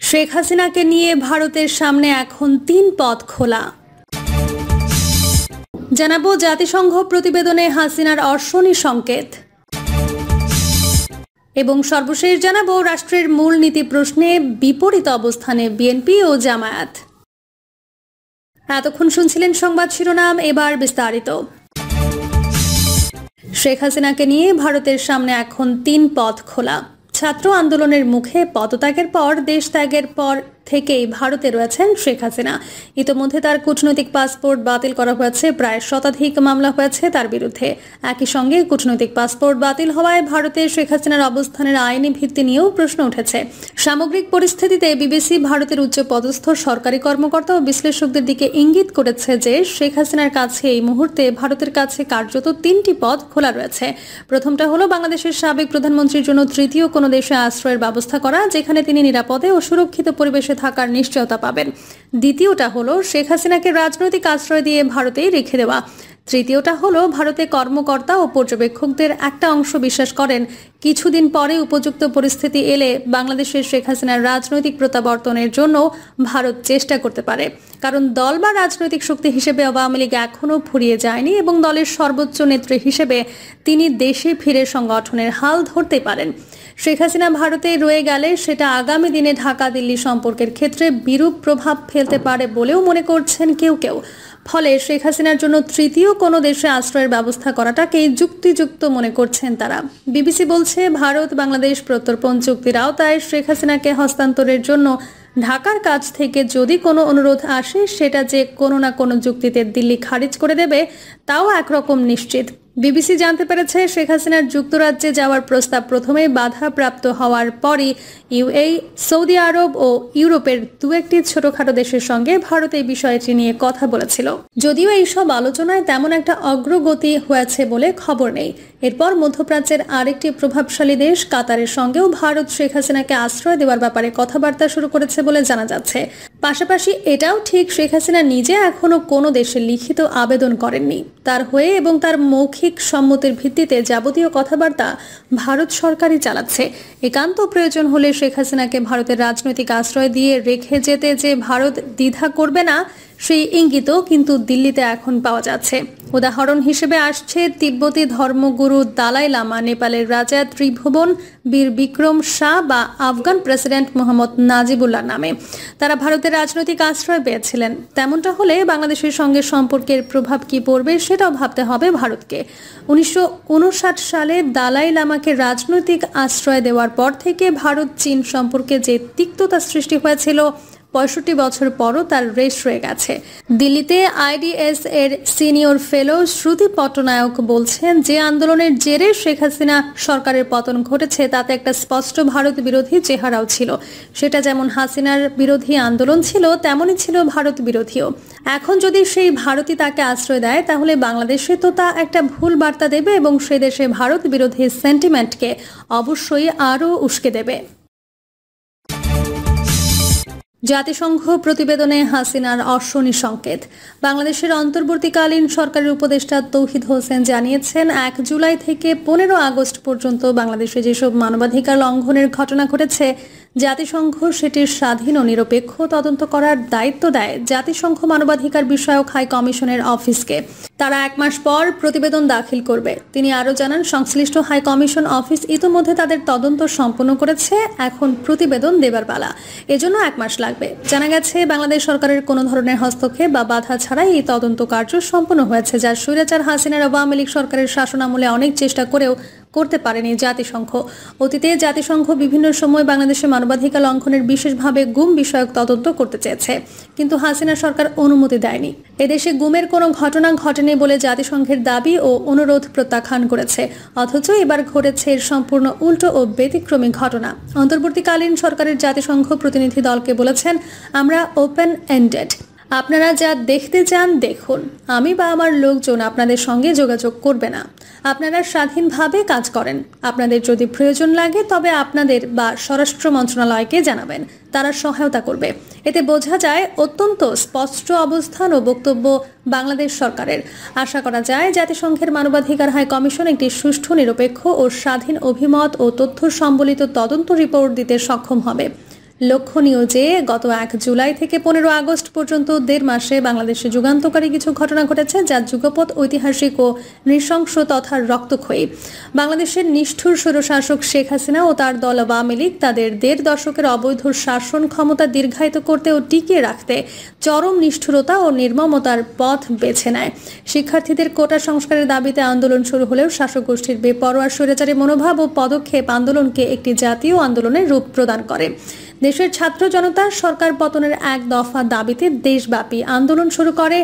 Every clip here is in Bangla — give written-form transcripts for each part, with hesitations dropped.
শেখ হাসিনাকে নিয়ে ভারতের সামনে এখন ৩ পথ খোলা। জানাবো জাতিসংঘ প্রতিবেদনে হাসিনার অর্শনী সংকেত এবং সর্বশেষ জানাবো রাষ্ট্রের মূলনীতি প্রশ্নে বিপরীত অবস্থানে বিএনপি ও জামায়াত। এতক্ষণ শুনছিলেন সংবাদ শিরোনাম, এবার বিস্তারিত। শেখ হাসিনাকে নিয়ে ভারতের সামনে এখন ৩ পথ খোলা। ছাত্র আন্দোলনের মুখে পদত্যাগের পর দেশ ত্যাগের পর থেকেই ভারতে রয়েছেন শেখ হাসিনা। ইতোমধ্যে তার কূটনৈতিক পাসপোর্ট বাতিল করা হয়েছে, প্রায় শতাধিক মামলা হয়েছে তার বিরুদ্ধে। একই সঙ্গে কূটনৈতিক পাসপোর্ট বাতিল হওয়ায় ভারতে শেখ হাসিনার অবস্থানের আইনি ভিত্তি নিয়েও প্রশ্ন উঠেছে। সামগ্রিক পরিস্থিতিতে বিবিসি ভারতের উচ্চ পদস্থ সরকারি কর্মকর্তা ও বিশ্লেষকদের দিকে ইঙ্গিত করেছে যে শেখ হাসিনার কাছে এই মুহূর্তে ভারতের কাছে কার্যত ৩টি পথ খোলা রয়েছে। প্রথমটা হলো বাংলাদেশের সাবেক প্রধানমন্ত্রীর জন্য তৃতীয় কোনো দেশে আশ্রয়ের ব্যবস্থা করা, যেখানে তিনি নিরাপদে ও সুরক্ষিত পরিবেশে থাকার নিশ্চয়তা পাবেন। দ্বিতীয়টা হলো শেখ হাসিনাকে রাজনৈতিক আশ্রয় দিয়ে ভারতেই রেখে দেওয়া। তৃতীয়টা হলো ভারতে কর্মকর্তা ও পর্যবেক্ষকদের একটা অংশ বিশ্বাস করেন কিছুদিন পরে উপযুক্ত পরিস্থিতি এলে বাংলাদেশের শেখ হাসিনার রাজনৈতিক প্রত্যাবর্তনের জন্য ভারত চেষ্টা করতে পারে। কারণ দল বা রাজনৈতিক শক্তি হিসেবে আওয়ামী লীগ এখনও ফুরিয়ে যায়নি এবং দলের সর্বোচ্চ নেত্রী হিসেবে তিনি দেশে ফিরে সংগঠনের হাল ধরতে পারেন। শেখ হাসিনা ভারতে রয়ে গেলে সেটা আগামী দিনে ঢাকা দিল্লি সম্পর্কের ক্ষেত্রে বিরূপ প্রভাব ফেলতে পারে বলেও মনে করছেন কেউ কেউ। ফলে শেখ হাসিনার জন্য তৃতীয় কোনো দেশে আশ্রয়ের ব্যবস্থা করাটাকেই যুক্তিযুক্ত মনে করছেন তারা। বিবিসি বলছে, ভারত বাংলাদেশ প্রত্যর্পণ চুক্তির আওতায় শেখ হাসিনাকে হস্তান্তরের জন্য ঢাকার কাছ থেকে যদি কোনো অনুরোধ আসে, সেটা যে কোনো না কোনো যুক্তিতে দিল্লি খারিজ করে দেবে তাও একরকম নিশ্চিত। বিবিসি জানতে পেরেছে, শেখ হাসিনার যুক্তরাজ্যে যাওয়ার প্রস্তাব প্রথমে বাধাপ্রাপ্ত হওয়ার পরই ইউএই, সৌদি আরব ও ইউরোপের দু একটি ছোটখাটো দেশের সঙ্গে ভারত এই বিষয়টি নিয়ে কথা বলেছিল। যদিও এইসব আলোচনায় তেমন একটা অগ্রগতি হয়েছে বলে খবর নেই। এরপর মধ্যপ্রাচ্যের আরেকটি প্রভাবশালী দেশ কাতারের সঙ্গেও ভারত শেখ হাসিনাকে আশ্রয় দেওয়ার ব্যাপারে কথাবার্তা শুরু করেছে বলে জানা যাচ্ছে। পাশাপাশি এটাও ঠিক, শেখ হাসিনা নিজে এখনো কোনো দেশে লিখিত আবেদন করেননি। তার হয়ে এবং তার মৌখিক সম্মতির ভিত্তিতে যাবতীয় কথাবার্তা ভারত সরকারই চালাচ্ছে। একান্ত প্রয়োজন হলে শেখ হাসিনাকে ভারতের রাজনৈতিক আশ্রয় দিয়ে রেখে যেতে যে ভারত দ্বিধা করবে না, সেই ইঙ্গিতও কিন্তু দিল্লিতে এখন পাওয়া যাচ্ছে। উদাহরণ হিসেবে আসছে তিব্বতী ধর্মগুরু দালাই লামা, নেপালের রাজা ত্রিভুবন বীর বিক্রম শাহ বা আফগান প্রেসিডেন্ট মোহাম্মদ নাজিবুল্লাহ নামে। তারা ভারতের রাজনৈতিক আশ্রয় পেয়েছিলেন। তেমনটা হলে বাংলাদেশের সঙ্গে সম্পর্কের প্রভাব কি পড়বে সেটাও ভাবতে হবে ভারতকে। 1959 সালে দালাই লামাকে রাজনৈতিক আশ্রয় দেওয়ার পর থেকে ভারত চীন সম্পর্কে যে তিক্ততা সৃষ্টি হয়েছিল, 65 বছর পরও তার রেশ রয়ে গেছে। দিল্লিতে আইডিএস এর সিনিয়র ফেলো শ্রুতি পট্টনায়ক বলছেন, যে আন্দোলনের জেরে শেখ হাসিনা সরকারের পতন ঘটেছে তাতে একটা স্পষ্ট ভারত বিরোধী চেহারাও ছিল। সেটা যেমন হাসিনার বিরোধী আন্দোলন ছিল, তেমনই ছিল ভারত বিরোধীও। এখন যদি সেই ভারতই তাকে আশ্রয় দেয়, তাহলে বাংলাদেশে তো তা একটা ভুল বার্তা দেবে এবং সে দেশে ভারত বিরোধী সেন্টিমেন্টকে অবশ্যই আরও উস্কে দেবে। জাতিসংঘ প্রতিবেদনে হাসিনার অর্শনী সংকেত। বাংলাদেশের অন্তর্বর্তীকালীন সরকারের উপদেষ্টা তৌহিদ হোসেন জানিয়েছেন, 1 জুলাই থেকে 15 আগস্ট পর্যন্ত বাংলাদেশে যেসব মানবাধিকার লঙ্ঘনের ঘটনা ঘটেছে, জাতিসংঘ সেটির স্বাধীন ও নিরপেক্ষ তদন্ত করার দায়িত্ব দেয় জাতিসংঘ মানবাধিকার বিষয়ক হাই কমিশনের অফিসকে। তারা 1 মাস পর প্রতিবেদন দাখিল করবে। তিনি আরও জানান, সংশ্লিষ্ট হাই কমিশন অফিস ইতোমধ্যে তাদের তদন্ত সম্পন্ন করেছে, এখন প্রতিবেদন দেবার পালা। এজন্য 1 মাস লাগবে। জানা গেছে, বাংলাদেশ সরকারের কোনো ধরনের হস্তক্ষেপ বা বাধা ছাড়াই এই তদন্ত কার্য সম্পন্ন হয়েছে, যা স্বৈরাচার হাসিনার আওয়ামী লীগ সরকারের শাসনামলে অনেক চেষ্টা করেও করতে পারেনি জাতিসংঘ। অতীতে জাতিসংঘ বিভিন্ন সময় বাংলাদেশে মানবাধিকার লঙ্ঘনের বিশেষভাবে গুম বিষয়ক তদন্ত করতে চেয়েছে, কিন্তু হাসিনা সরকার অনুমতি দেয়নি। এদেশে গুমের কোনো ঘটনা ঘটেনি বলে জাতিসংঘের দাবি ও অনুরোধ প্রত্যাখ্যান করেছে। অথচ এবার ঘটেছে এর সম্পূর্ণ উল্টো ও ব্যতিক্রমী ঘটনা। অন্তর্বর্তীকালীন সরকারের জাতিসংঘ প্রতিনিধি দলকে বলেছেন, আমরা ওপেন এন্ডেড, আপনারা যা দেখতে চান দেখুন। আমি বা আমার লোকজন আপনাদের সঙ্গে যোগাযোগ করবে না। আপনারা স্বাধীনভাবে কাজ করেন। আপনাদের যদি প্রয়োজন লাগে তবে আপনাদের বা স্বরাষ্ট্র মন্ত্রণালয়কে জানাবেন, তারা সহায়তা করবে। এতে বোঝা যায় অত্যন্ত স্পষ্ট অবস্থান ও বক্তব্য বাংলাদেশ সরকারের। আশা করা যায় জাতিসংঘের মানবাধিকার হাই কমিশন একটি সুষ্ঠু, নিরপেক্ষ ও স্বাধীন অভিমত ও তথ্য সম্বলিত তদন্ত রিপোর্ট দিতে সক্ষম হবে। লক্ষণীয় যে গত 1 জুলাই থেকে 15 আগস্ট পর্যন্ত 1.5 মাসে বাংলাদেশে যুগান্তকারী কিছু ঘটনা ঘটেছে, যা যুগপৎ ঐতিহাসিক ও নৃশংস তথা রক্তক্ষয়ী। বাংলাদেশের নিষ্ঠুর স্বৈরশাসক শেখ হাসিনা ও তার দল আওয়ামী লীগ তাদের 1.5 দশকের অবৈধ শাসন ক্ষমতা দীর্ঘায়িত করতে ও টিকিয়ে রাখতে চরম নিষ্ঠুরতা ও নির্মমতার পথ বেছে নেয়। শিক্ষার্থীদের কোটা সংস্কারের দাবিতে আন্দোলন শুরু হলেও শাসক গোষ্ঠীর বেপরোয়া স্বৈরাচারী মনোভাব ও পদক্ষেপ আন্দোলনকে একটি জাতীয় আন্দোলনের রূপ প্রদান করে। দেশের ছাত্র জনতা সরকার পতনের 1 দফা দাবিতে দেশব্যাপী আন্দোলন শুরু করে।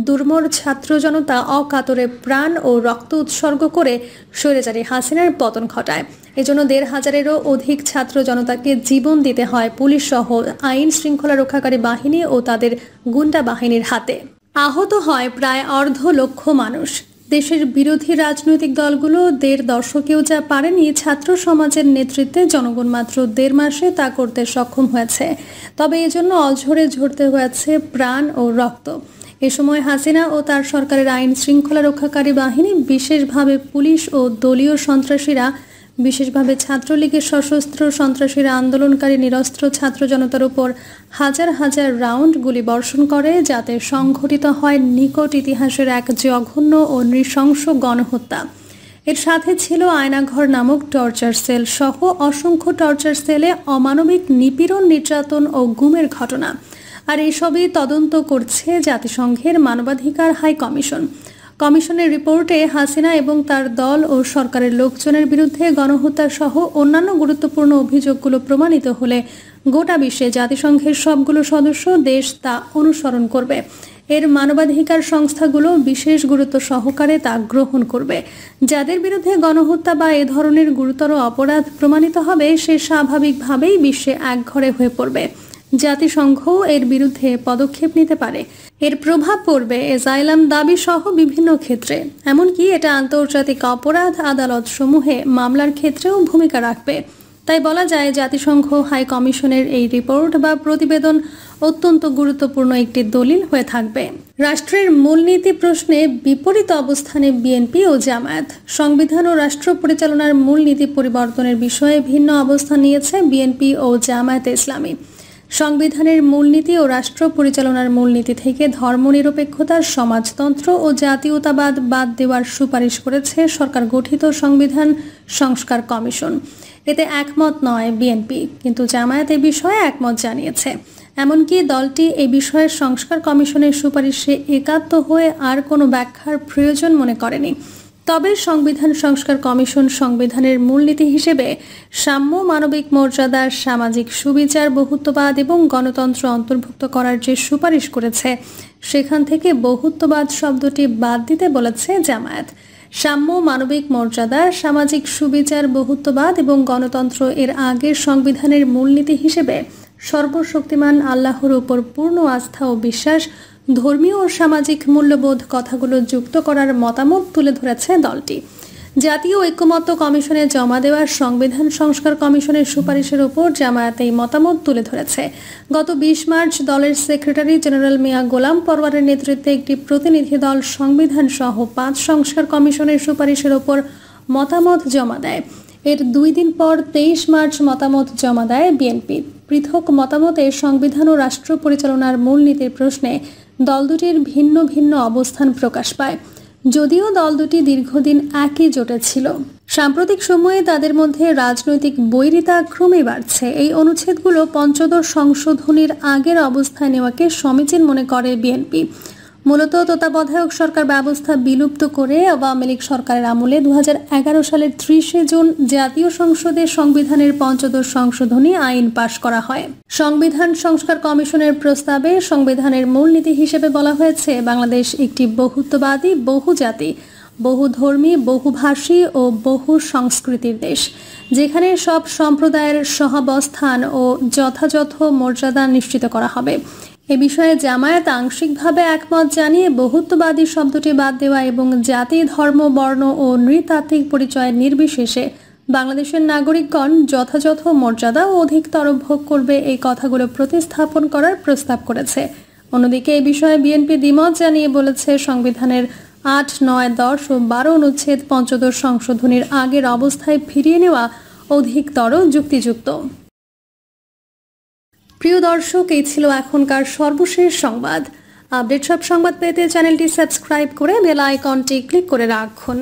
দুর্মর ছাত্র জনতা অকাতরে প্রাণ ও রক্ত উৎসর্গ করে স্বৈরাচারী হাসিনার পতন ঘটায়। এজন্য 1,500-এরও অধিক ছাত্র জনতাকে জীবন দিতে হয় পুলিশ সহ আইন শৃঙ্খলা রক্ষাকারী বাহিনী ও তাদের গুন্ডা বাহিনীর হাতে। আহত হয় প্রায় 250,000 মানুষ। দেশের বিরোধী রাজনৈতিক দলগুলো 1.5 দশকেও যা পারেনি, ছাত্র সমাজের নেতৃত্বে জনগণ মাত্র 1.5 মাসে তা করতে সক্ষম হয়েছে। তবে এজন্য অঝরে ঝরতে হয়েছে প্রাণ ও রক্ত। এ সময় হাসিনা ও তার সরকারের আইন শৃঙ্খলা রক্ষাকারী বাহিনী, বিশেষভাবে পুলিশ ও দলীয় সন্ত্রাসীরা, বিশেষভাবে ছাত্রলীগের সশস্ত্র সন্ত্রাসীরা আন্দোলনকারী নিরস্ত্র ছাত্র জনতার উপর হাজার হাজার রাউন্ড গুলি বর্ষণ করে, যাতে সংঘটিত হয় নিকট ইতিহাসের এক জঘন্য ও নৃশংস গণহত্যা। এর সাথে ছিল আয়নাঘর নামক টর্চার সেল সহ অসংখ্য টর্চার সেলে অমানবিক নিপীড়ন, নির্যাতন ও গুমের ঘটনা। আর এসবই তদন্ত করছে জাতিসংঘের মানবাধিকার হাই কমিশন। কমিশনের রিপোর্টে হাসিনা এবং তার দল ও সরকারের লোকজনের বিরুদ্ধে গণহত্যা সহ অন্যান্য গুরুত্বপূর্ণ অভিযোগগুলো প্রমাণিত হলে গোটা বিশ্বে জাতিসংঘের সবগুলো সদস্য দেশ তা অনুসরণ করবে। এর মানবাধিকার সংস্থাগুলো বিশেষ গুরুত্ব সহকারে তা গ্রহণ করবে। যাদের বিরুদ্ধে গণহত্যা বা এ ধরনের গুরুতর অপরাধ প্রমাণিত হবে, সে স্বাভাবিকভাবেই বিশ্বে একঘরে হয়ে পড়বে। জাতিসংঘ এর বিরুদ্ধে পদক্ষেপ নিতে পারে। এর প্রভাব পড়বে এজাইলাম দাবি সহ বিভিন্ন ক্ষেত্রে। এমনকি এটা আন্তর্জাতিক অপরাধ আদালত সমূহে মামলার ক্ষেত্রেও ভূমিকা রাখবে। তাই বলা যায়, জাতিসংঘ হাই কমিশনের এই রিপোর্ট বা প্রতিবেদন অত্যন্ত গুরুত্বপূর্ণ একটি দলিল হয়ে থাকবে। রাষ্ট্রের মূলনীতি প্রশ্নে বিপরীত অবস্থানে বিএনপি ও জামায়াত। সংবিধান ও রাষ্ট্র পরিচালনার মূলনীতি পরিবর্তনের বিষয়ে ভিন্ন অবস্থান নিয়েছে বিএনপি ও জামায়াতে ইসলামী। সংবিধানের মূলনীতি ও রাষ্ট্র পরিচালনার মূলনীতি থেকে ধর্মনিরপেক্ষতা, সমাজতন্ত্র ও জাতীয়তাবাদ বাদ দেওয়ার সুপারিশ করেছে সরকার গঠিত সংবিধান সংস্কার কমিশন। এতে একমত নয় বিএনপি, কিন্তু জামায়াত এ বিষয়ে একমত জানিয়েছে। এমনকি দলটি এ বিষয়ে সংস্কার কমিশনের সুপারিশে একাত্ম হয়ে আর কোনো ব্যাখ্যার প্রয়োজন মনে করেনি। তবে সংবিধান সংস্কার কমিশন সংবিধানের মূলনীতি হিসেবে সাম্য, মানবিক মর্যাদা, সামাজিক সুবিচার, বহুত্ববাদ এবং গণতন্ত্র অন্তর্ভুক্ত করার যে সুপারিশ করেছে, সেখান থেকে বহুত্ববাদ শব্দটি বাদ দিতে বলেছে জামায়াত। সাম্য, মানবিক মর্যাদা, সামাজিক সুবিচার, বহুত্ববাদ এবং গণতন্ত্র এর আগের সংবিধানের মূলনীতি হিসেবে সর্বশক্তিমান আল্লাহর উপর পূর্ণ আস্থা ও বিশ্বাস, ধর্মীয় ও সামাজিক মূল্যবোধ কথাগুলো যুক্ত করার মতামত তুলে ধরেছে দলটি। জাতীয় ঐক্যমত্য কমিশনে জমা দেওয়া সংবিধান সংস্কার কমিশনের সুপারিশের উপর জামায়াত এই মতামত তুলে ধরেছে। গত 20 মার্চ দলের সেক্রেটারি জেনারেল মিয়া গোলাম পরওয়ারের নেতৃত্বে একটি প্রতিনিধি দল সংবিধান সহ 5 সংস্কার কমিশনের সুপারিশের উপর মতামত জমা দেয়। এর 2 দিন পর 23 মার্চ মতামত জমা দেয় বিএনপি। পৃথক মতামতে সংবিধান ও রাষ্ট্র পরিচালনার মূলনীতির প্রশ্নে দল দুটির ভিন্ন ভিন্ন অবস্থান প্রকাশ পায়। যদিও দল দুটি দীর্ঘদিন একই জোটে ছিল, সাম্প্রতিক সময়ে তাদের মধ্যে রাজনৈতিক বৈরিতা ক্রমেই বাড়ছে। এই অনুচ্ছেদগুলো পঞ্চদশ সংশোধনীর আগের অবস্থায় নেওয়াকে সমীচীন মনে করে বিএনপি। মূলত তত্ত্বাবধায়ক সরকার ব্যবস্থা বিলুপ্ত করে আওয়ামী লীগ সরকারের আমলে 2011 সালের 30 জুন জাতীয় সংসদে সংবিধানের পঞ্চদশ সংশোধনী আইন পাশ করা হয়। সংবিধান সংস্কার কমিশনের প্রস্তাবে সংবিধানের মূলনীতি হিসেবে বলা হয়েছে, বাংলাদেশ একটি বহুত্ববাদী, বহুজাতি, বহুধর্মী, বহুভাষী ও বহু সংস্কৃতির দেশ, যেখানে সব সম্প্রদায়ের সহাবস্থান ও যথাযথ মর্যাদা নিশ্চিত করা হবে। এ বিষয়ে জামায়াত আংশিকভাবে একমত জানিয়ে বহুত্ববাদী শব্দটি বাদ দেওয়া এবং জাতি, ধর্ম, বর্ণ ও নৃতাত্ত্বিক পরিচয় নির্বিশেষে বাংলাদেশের নাগরিকগণ যথাযথ মর্যাদা ও অধিকতর ভোগ করবে, এই কথাগুলো প্রতিস্থাপন করার প্রস্তাব করেছে। অন্যদিকে এই বিষয়ে বিএনপি দ্বিমত জানিয়ে বলেছে, সংবিধানের 8, 9, 10 ও 12 অনুচ্ছেদ পঞ্চদশ সংশোধনীর আগের অবস্থায় ফিরিয়ে নেওয়া অধিকতর যুক্তিযুক্ত। প্রিয় দর্শক, এই ছিল এখনকার সর্বশেষ সংবাদ। আপডেট সব সংবাদ পেতে চ্যানেলটি সাবস্ক্রাইব করে বেল আইকনটি ক্লিক করে রাখুন।